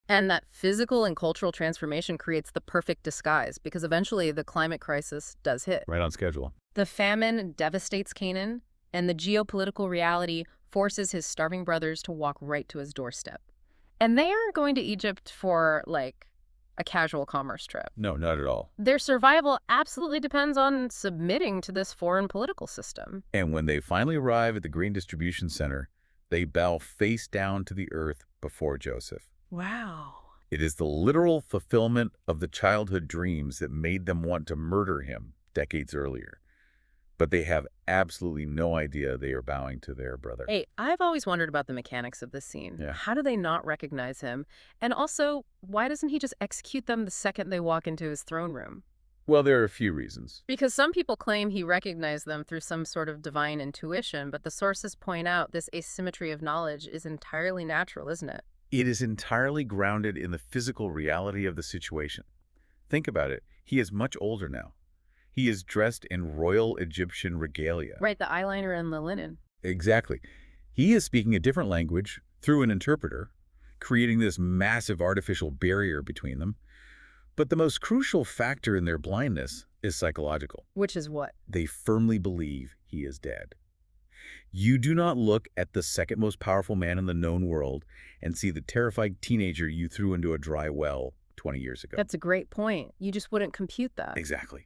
And that physical and cultural transformation creates the perfect disguise because eventually the climate crisis does hit. Right on schedule. The famine devastates Canaan, and the geopolitical reality forces his starving brothers to walk right to his doorstep. And they aren't going to Egypt for, like, a casual commerce trip. No, not at all. Their survival absolutely depends on submitting to this foreign political system. And when they finally arrive at the grain distribution center, they bow face down to the earth before Joseph. Wow. It is the literal fulfillment of the childhood dreams that made them want to murder him decades earlier. But they have absolutely no idea they are bowing to their brother. Hey, I've always wondered about the mechanics of this scene. Yeah. How do they not recognize him? And also, why doesn't he just execute them the second they walk into his throne room? Well, there are a few reasons. Because some people claim he recognized them through some sort of divine intuition, but the sources point out this asymmetry of knowledge is entirely natural, isn't it? It is entirely grounded in the physical reality of the situation. Think about it. He is much older now. He is dressed in royal Egyptian regalia. Right, the eyeliner and the linen. Exactly. He is speaking a different language through an interpreter, creating this massive artificial barrier between them. But the most crucial factor in their blindness is psychological. Which is what? They firmly believe he is dead. You do not look at the second most powerful man in the known world and see the terrified teenager you threw into a dry well 20 years ago. That's a great point. You just wouldn't compute that. Exactly.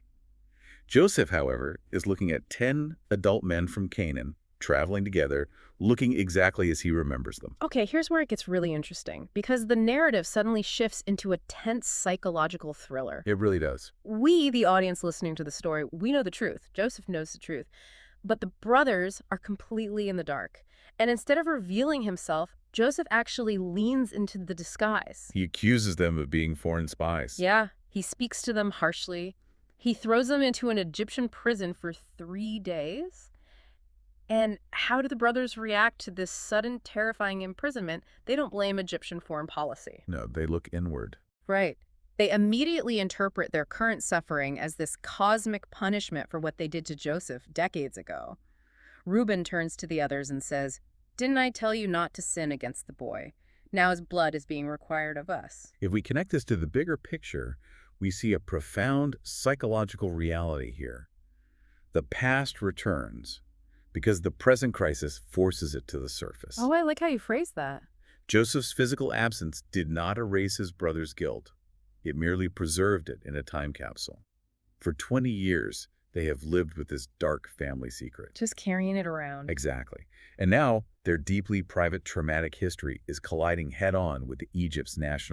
Joseph, however, is looking at 10 adult men from Canaan traveling together, looking exactly as he remembers them. Okay, here's where it gets really interesting, because the narrative suddenly shifts into a tense psychological thriller. It really does. We, the audience listening to the story, we know the truth. Joseph knows the truth. But the brothers are completely in the dark. And instead of revealing himself, Joseph actually leans into the disguise. He accuses them of being foreign spies. Yeah, he speaks to them harshly. He throws them into an Egyptian prison for 3 days. And how do the brothers react to this sudden, terrifying imprisonment? They don't blame Egyptian foreign policy. No, they look inward. Right. They immediately interpret their current suffering as this cosmic punishment for what they did to Joseph decades ago. Reuben turns to the others and says, "Didn't I tell you not to sin against the boy? Now his blood is being required of us." If we connect this to the bigger picture, we see a profound psychological reality here. The past returns because the present crisis forces it to the surface. Oh, I like how you phrased that. Joseph's physical absence did not erase his brother's guilt. It merely preserved it in a time capsule. For 20 years, they have lived with this dark family secret. Just carrying it around. Exactly. And now, their deeply private traumatic history is colliding head-on with Egypt's national